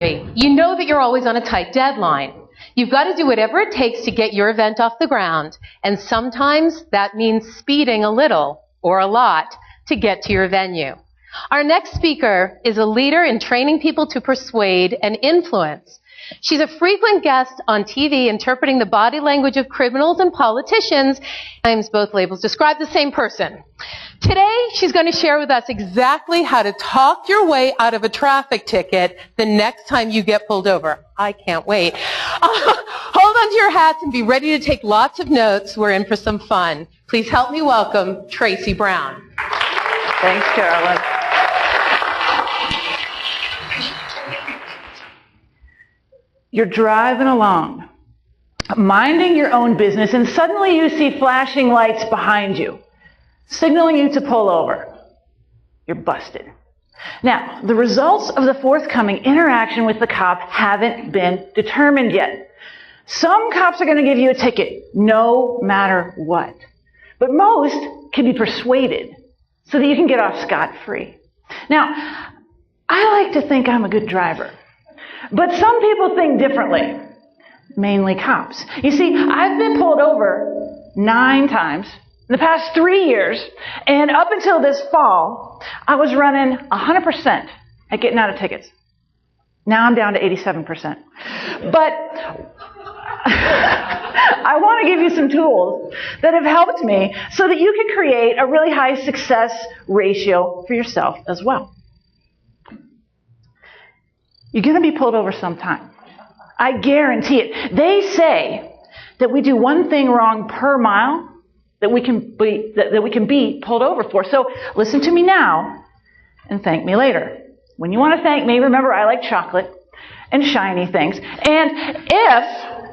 You know that you're always on a tight deadline. You've got to do whatever it takes to get your event off the ground, and sometimes that means speeding a little or a lot to get to your venue. Our next speaker is a leader in training people to persuade and influence. She's a frequent guest on TV interpreting the body language of criminals and politicians. Sometimes both labels describe the same person. Today, she's going to share with us exactly how to talk your way out of a traffic ticket the next time you get pulled over. I can't wait. Hold on to your hats and be ready to take lots of notes. We're in for some fun. Please help me welcome Traci Brown. Thanks, Carolyn. You're driving along, minding your own business, and suddenly you see flashing lights behind you, signaling you to pull over. You're busted. Now, the results of the forthcoming interaction with the cop haven't been determined yet. Some cops are going to give you a ticket, no matter what. But most can be persuaded so that you can get off scot-free. Now, I like to think I'm a good driver. But some people think differently, mainly cops. You see, I've been pulled over 9 times in the past 3 years, and up until this fall, I was running 100% at getting out of tickets. Now I'm down to 87%. But I want to give you some tools that have helped me so that you can create a really high success ratio for yourself as well. You're going to be pulled over sometime. I guarantee it. They say that we do one thing wrong per mile that we can be pulled over for. So listen to me now and thank me later. When you want to thank me, remember I like chocolate and shiny things. And if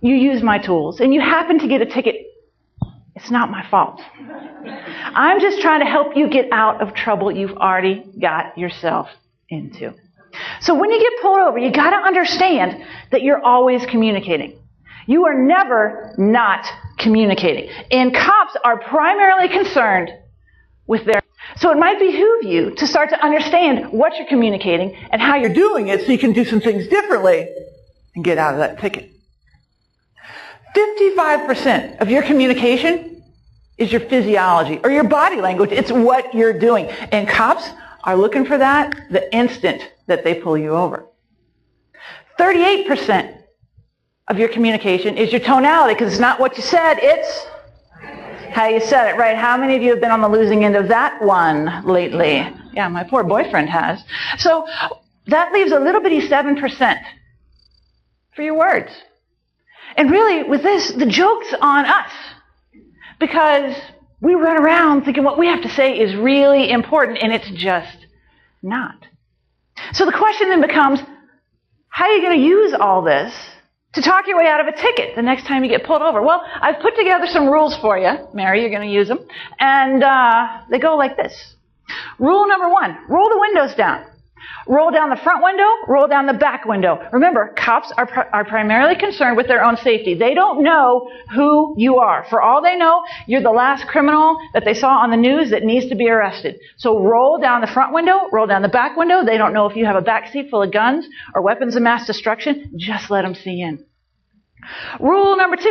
you use my tools and you happen to get a ticket, it's not my fault. I'm just trying to help you get out of trouble you've already got yourself into. So when you get pulled over, you got to understand that you're always communicating. You are never not communicating. And cops are primarily concerned with their... So it might behoove you to start to understand what you're communicating and how you're doing it so you can do some things differently and get out of that ticket. 55% of your communication is your physiology or your body language. It's what you're doing. And cops are looking for that the instant that they pull you over. 38% of your communication is your tonality, because it's not what you said, it's how you said it, right? How many of you have been on the losing end of that one lately? Yeah, my poor boyfriend has. So that leaves a little bitty 7% for your words. And really, with this, the joke's on us, because we run around thinking what we have to say is really important, and it's just not. So the question then becomes, how are you going to use all this to talk your way out of a ticket the next time you get pulled over? Well, I've put together some rules for you. Mary, you're going to use them. And they go like this. Rule number 1, roll the windows down. Roll down the front window, roll down the back window. Remember, cops are primarily concerned with their own safety. They don't know who you are. For all they know, you're the last criminal that they saw on the news that needs to be arrested. So roll down the front window, roll down the back window. They don't know if you have a back seat full of guns or weapons of mass destruction. Just let them see in. Rule number 2,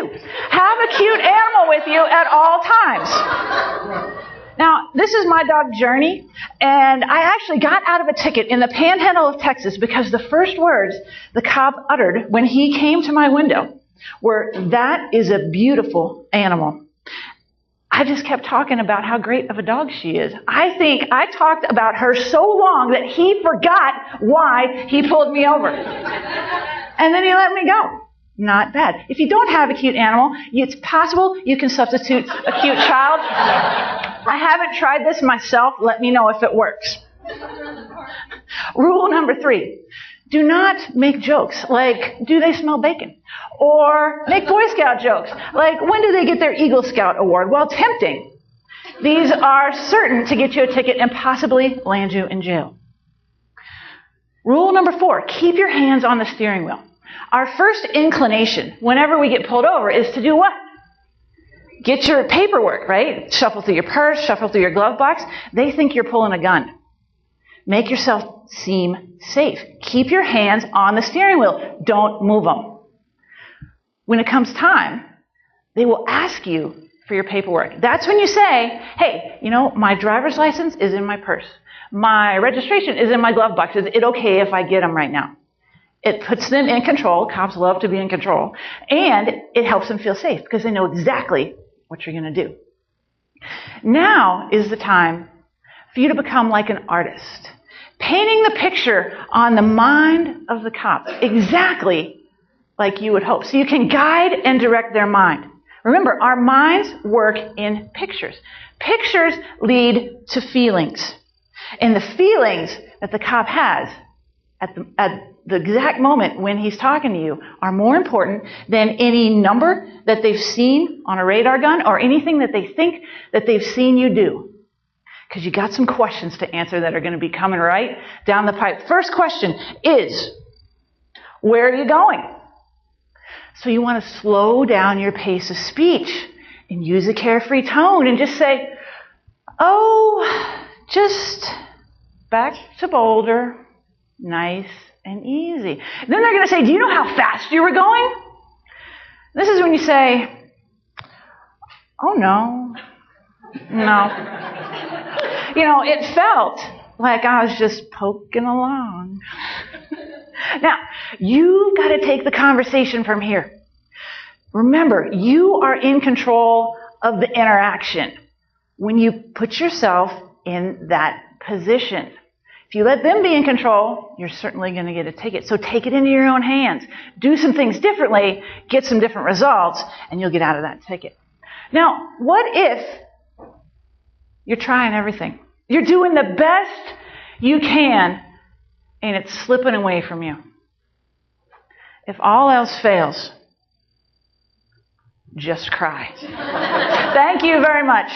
have a cute animal with you at all times. Now, this is my dog, Journey, and I actually got out of a ticket in the panhandle of Texas because the first words the cop uttered when he came to my window were, "That is a beautiful animal." I just kept talking about how great of a dog she is. I think I talked about her so long that he forgot why he pulled me over. And then he let me go. Not bad. If you don't have a cute animal, it's possible you can substitute a cute child. I haven't tried this myself. Let me know if it works. Rule number 3. Do not make jokes like, do they smell bacon? Or make Boy Scout jokes like, when do they get their Eagle Scout award? Well, tempting. These are certain to get you a ticket and possibly land you in jail. Rule number 4. Keep your hands on the steering wheel. Our first inclination whenever we get pulled over is to do what? Get your paperwork, right? Shuffle through your purse, shuffle through your glove box. They think you're pulling a gun. Make yourself seem safe. Keep your hands on the steering wheel. Don't move them. When it comes time, they will ask you for your paperwork. That's when you say, hey, my driver's license is in my purse. My registration is in my glove box. Is it okay if I get them right now? It puts them in control. Cops love to be in control. And it helps them feel safe because they know exactly what you're going to do. Now is the time for you to become like an artist, painting the picture on the mind of the cop exactly like you would hope. So you can guide and direct their mind. Remember, our minds work in pictures. Pictures lead to feelings. And the feelings that the cop has at the exact moment when he's talking to you are more important than any number that they've seen on a radar gun or anything that they think that they've seen you do. Because you got some questions to answer that are going to be coming right down the pipe. First question is, where are you going? So you want to slow down your pace of speech and use a carefree tone and just say, just back to Boulder. Nice and easy. Then they're going to say, do you know how fast you were going? This is when you say, oh, no. It felt like I was just poking along. Now, you've got to take the conversation from here. Remember, you are in control of the interaction when you put yourself in that position. If you let them be in control, you're certainly going to get a ticket. So take it into your own hands. Do some things differently, get some different results, and you'll get out of that ticket. Now, what if you're trying everything? You're doing the best you can, and it's slipping away from you. If all else fails, just cry. Thank you very much.